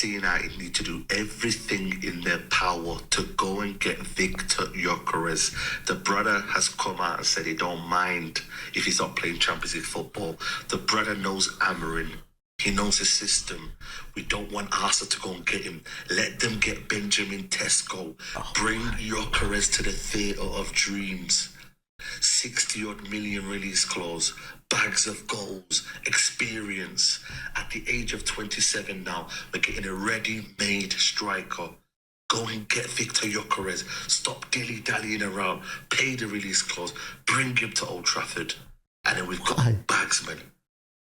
United need to do everything in their power to go and get Viktor Gyökeres. The brother has come out and said he don't mind if he's not playing Champions League football. The brother knows Amarin. He knows his system. We don't want Arsenal to go and get him. Let them get Benjamin Tesco. Bring Gyökeres to the theatre of dreams. 60-odd million release clause, bags of goals, experience. At the age of 27 now, we're getting a ready-made striker. Go and get Viktor Gyökeres. Stop dilly-dallying around. Pay the release clause. Bring him to Old Trafford. And then we've got Bagsman.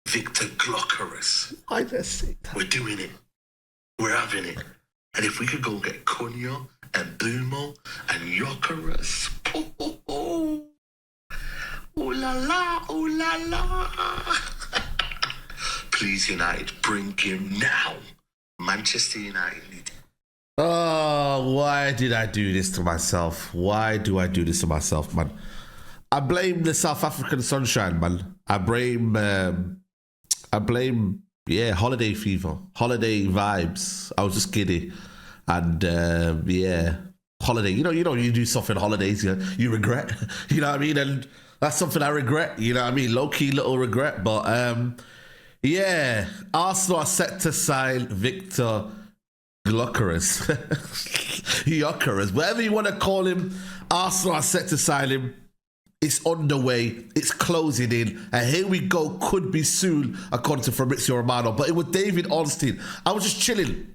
Viktor Gyökeres. We're doing it. We're having it. And if we could go and get Cunha and Bumo and Gyökeres. Oh la la, oh la la. Please, United, bring him now. Manchester United need him. Oh, why did I do this to myself? Why do I do this to myself, man? I blame the South African sunshine, man. I blame, holiday fever, holiday vibes. I was just giddy. And, holiday. You know, you do stuff in holidays, you regret. You know what I mean? And that's something I regret, you know what I mean? Low-key little regret. But, Arsenal are set to sign Viktor Gyökeres. Gyökeres, whatever you want to call him. Arsenal are set to sign him. It's underway. It's closing in. And here we go. Could be soon, according to Fabrizio Romano. But it was David Ornstein. I was just chilling,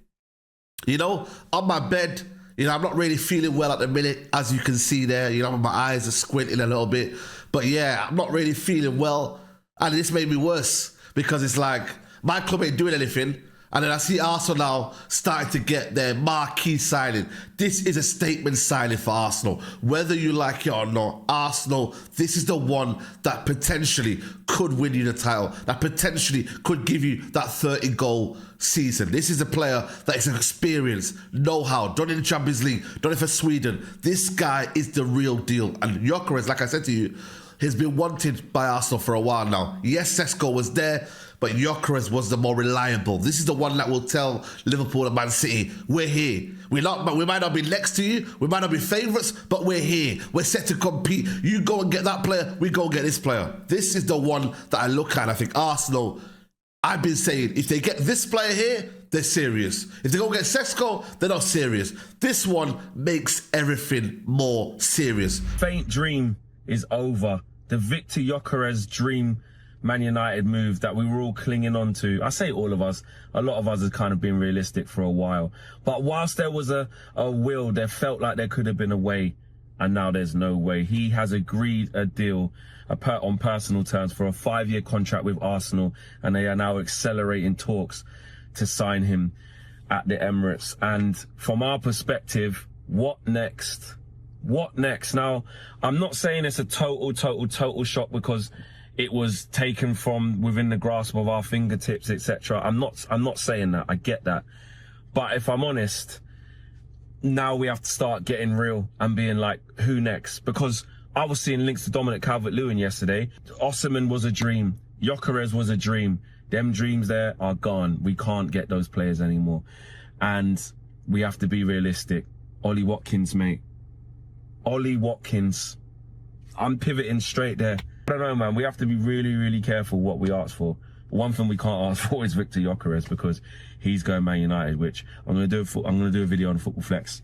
you know, on my bed. You know, I'm not really feeling well at the minute, as you can see there. You know, my eyes are squinting a little bit. But yeah, I'm not really feeling well. And this made me worse because it's like, my club ain't doing anything. And then I see Arsenal now starting to get their marquee signing. This is a statement signing for Arsenal. Whether you like it or not, Arsenal, this is the one that potentially could win you the title, that potentially could give you that 30-goal season. This is a player that is experienced, know-how, done in the Champions League, done it for Sweden. This guy is the real deal. And Gyökeres, like I said to you, has been wanted by Arsenal for a while now. Yes, Sesko was there, but Gyökeres was the more reliable. This is the one that will tell Liverpool and Man City, we're here. We might not be next to you, we might not be favourites, but we're here. We're set to compete. You go and get that player, we go and get this player. This is the one that I look at and I think Arsenal, I've been saying, if they get this player here, they're serious. If they go get Sesko, they're not serious. This one makes everything more serious. Faint dream is over. The Viktor Gyökeres dream Man United move that we were all clinging on to. I say all of us, a lot of us have kind of been realistic for a while. But whilst there was a will, there felt like there could have been a way, and now there's no way. He has agreed a deal on personal terms for a 5-year contract with Arsenal, and they are now accelerating talks to sign him at the Emirates. And from our perspective, what next? What next? Now, I'm not saying it's a total shock because it was taken from within the grasp of our fingertips, etc. I'm not saying that. I get that. But if I'm honest, now we have to start getting real and being like, who next? Because I was seeing links to Dominic Calvert-Lewin yesterday. Osimhen was a dream. Gyökeres was a dream. Them dreams there are gone. We can't get those players anymore. And we have to be realistic. Ollie Watkins, mate. Ollie Watkins. I'm pivoting straight there. I don't know, man. We have to be really, really careful what we ask for. One thing we can't ask for is Viktor Gyökeres because he's going Man United, which I'm going to do a video on Football Flex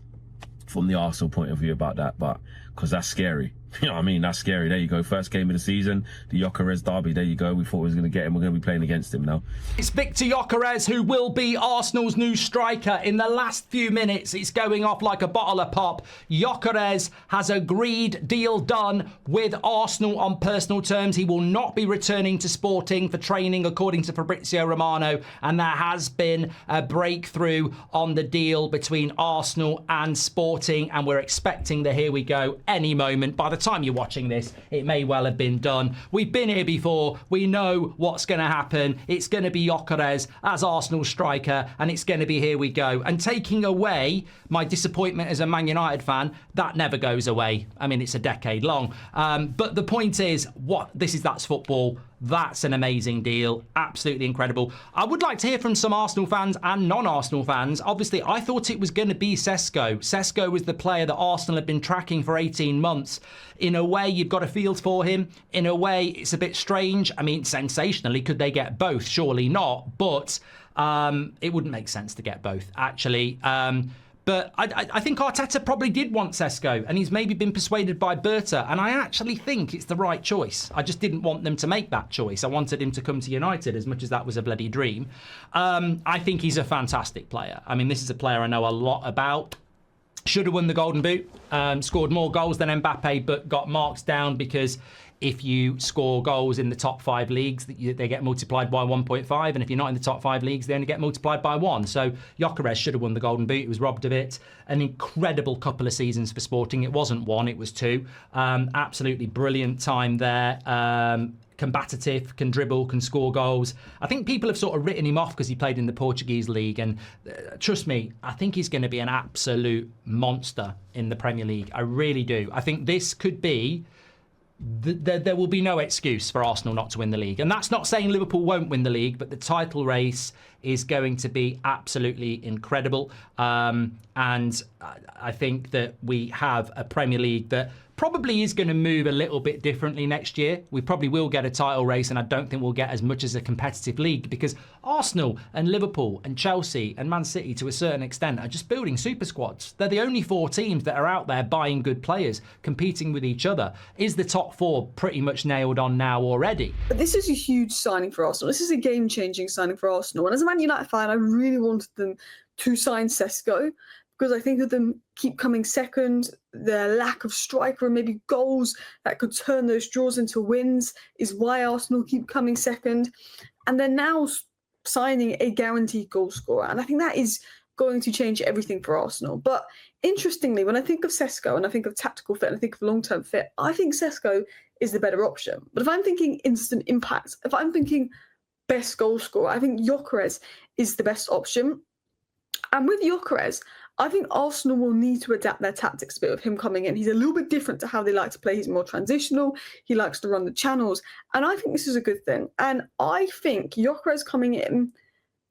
from the Arsenal point of view about that, but because that's scary. You know what I mean? That's scary. There you go. First game of the season, the Gyökeres derby. There you go. We thought we was going to get him. We're going to be playing against him now. It's Viktor Gyökeres who will be Arsenal's new striker. In the last few minutes, it's going off like a bottle of pop. Gyökeres has agreed, deal done with Arsenal on personal terms. He will not be returning to Sporting for training, according to Fabrizio Romano. And there has been a breakthrough on the deal between Arsenal and Sporting. And we're expecting the here we go any moment. By the time you're watching this, it may well have been done. We've been here before. We know what's going to happen. It's going to be Gyökeres as Arsenal striker, and it's going to be here we go. And taking away my disappointment as a Man United fan, that never goes away. I mean, it's a decade long. But the point is, that's football. That's an amazing deal. Absolutely incredible. I would like to hear from some Arsenal fans and non-Arsenal fans. Obviously, I thought it was going to be Sesko. Sesko was the player that Arsenal had been tracking for 18 months. In a way, you've got a feel for him. In a way, it's a bit strange. I mean, sensationally, could they get both? Surely not. But it wouldn't make sense to get both, actually. But I think Arteta probably did want Sesko, and he's maybe been persuaded by Berta, and I actually think it's the right choice. I just didn't want them to make that choice. I wanted him to come to United, as much as that was a bloody dream. I think he's a fantastic player. I mean, this is a player I know a lot about. Should have won the Golden Boot, scored more goals than Mbappe, but got marks down because if you score goals in the top 5 leagues, they get multiplied by 1.5. And if you're not in the top 5 leagues, they only get multiplied by 1. So Gyökeres should have won the Golden Boot. He was robbed of it. An incredible couple of seasons for Sporting. It wasn't 1, it was 2. Absolutely brilliant time there. Combative, can dribble, can score goals. I think people have sort of written him off because he played in the Portuguese league. And trust me, I think he's going to be an absolute monster in the Premier League. I really do. I think this could be... There will be no excuse for Arsenal not to win the league. And that's not saying Liverpool won't win the league, but the title race is going to be absolutely incredible. And I think that we have a Premier League that probably is going to move a little bit differently next year. We probably will get a title race, and I don't think we'll get as much as a competitive league because Arsenal and Liverpool and Chelsea and Man City to a certain extent are just building super squads. They're the only 4 teams that are out there buying good players, competing with each other. Is the top 4 pretty much nailed on now already? But this is a huge signing for Arsenal. This is a game-changing signing for Arsenal. And as a Man United fan, I really wanted them to sign Sesko, because I think of them keep coming second. Their lack of striker and maybe goals that could turn those draws into wins is why Arsenal keep coming second. And they're now signing a guaranteed goal scorer. And I think that is going to change everything for Arsenal. But interestingly, when I think of Sesko and I think of tactical fit and I think of long-term fit, I think Sesko is the better option. But if I'm thinking instant impact, if I'm thinking best goal scorer, I think Gyökeres is the best option. And with Gyökeres, I think Arsenal will need to adapt their tactics a bit with him coming in. He's a little bit different to how they like to play. He's more transitional. He likes to run the channels. And I think this is a good thing. And I think Gyökeres coming in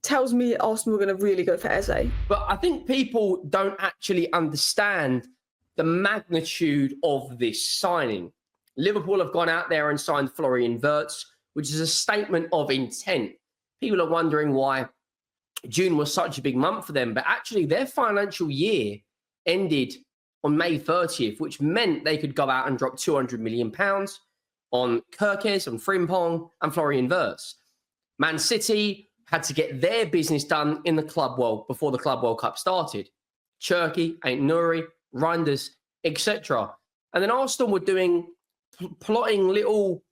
tells me Arsenal are going to really go for Eze. But I think people don't actually understand the magnitude of this signing. Liverpool have gone out there and signed Florian Wirtz, which is a statement of intent. People are wondering why June was such a big month for them, but actually their financial year ended on May 30th, which meant they could go out and drop £200 million on Gyökeres, on Frimpong, and Florian Wirtz. Man City had to get their business done in the Club World before the Club World Cup started. Cherki, Ait Nouri, Reinders, etc. And then Arsenal were plotting little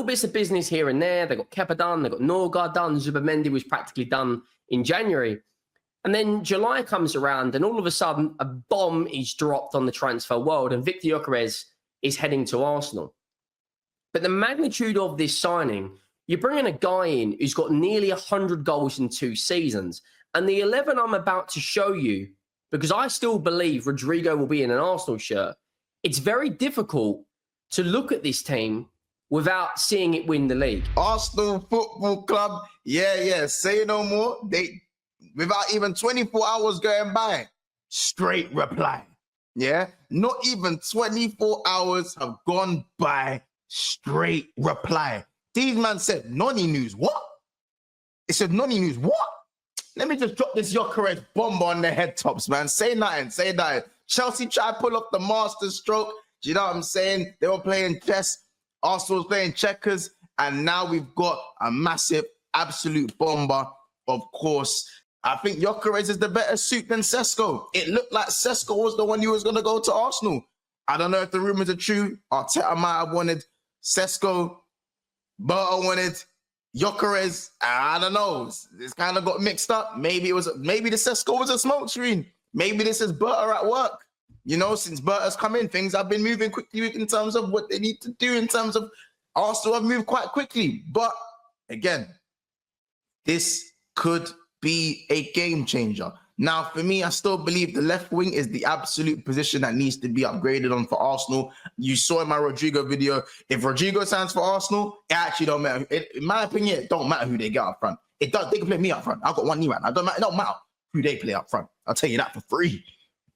bits of business here and there. They got Kepa done, they got Norgard done, Zubimendi was practically done in January. And then July comes around and all of a sudden a bomb is dropped on the transfer world and Viktor Gyökeres is heading to Arsenal. But the magnitude of this signing, you're bringing a guy in who's got nearly 100 goals in 2 seasons. And the 11 I'm about to show you, because I still believe Rodrigo will be in an Arsenal shirt, it's very difficult to look at this team without seeing it win the league. Arsenal Football Club, yeah, say no more. They, without even 24 hours going by, straight reply. Yeah, not even 24 hours have gone by, straight reply. These man said, Nonny news, what? It said, Nonny news, what? Let me just drop this Gyökeres bomb on the head tops, man. Say nothing. Chelsea tried to pull off the master stroke. Do you know what I'm saying? They were playing chess. Arsenal's playing checkers, and now we've got a massive, absolute bomber. Of course, I think Gyökeres is the better suit than Sesko. It looked like Sesko was the one who was going to go to Arsenal. I don't know if the rumors are true. Arteta might have wanted Sesko. Berta wanted Gyökeres. I don't know. It's kind of got mixed up. Maybe the Sesko was a smoke screen. Maybe this is Berta at work. You know, since Berta's come in, things have been moving quickly in terms of what they need to do, in terms of Arsenal have moved quite quickly. But again, this could be a game changer. Now, for me, I still believe the left wing is the absolute position that needs to be upgraded on for Arsenal. You saw in my Rodrigo video, if Rodrigo signs for Arsenal, it actually don't matter. In my opinion, it don't matter who they get up front. It does. They can play me up front. I've got one knee right now. It don't matter who they play up front. I'll tell you that for free.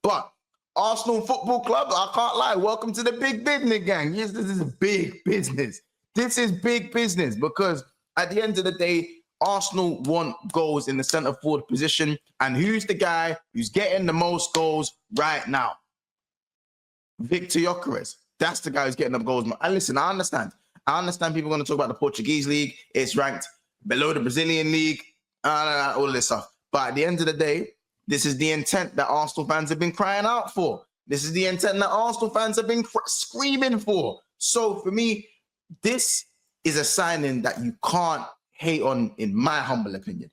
But Arsenal Football Club, I can't lie. Welcome to the big business, gang. Yes, this is big business. This is big business because at the end of the day, Arsenal want goals in the centre forward position. And who's the guy who's getting the most goals right now? Viktor Gyökeres. That's the guy who's getting the goals. And listen, I understand. People are going to talk about the Portuguese league. It's ranked below the Brazilian league. All of this stuff. But at the end of the day, this is the intent that Arsenal fans have been crying out for. This is the intent that Arsenal fans have been screaming for. So for me, this is a signing that you can't hate on, in my humble opinion.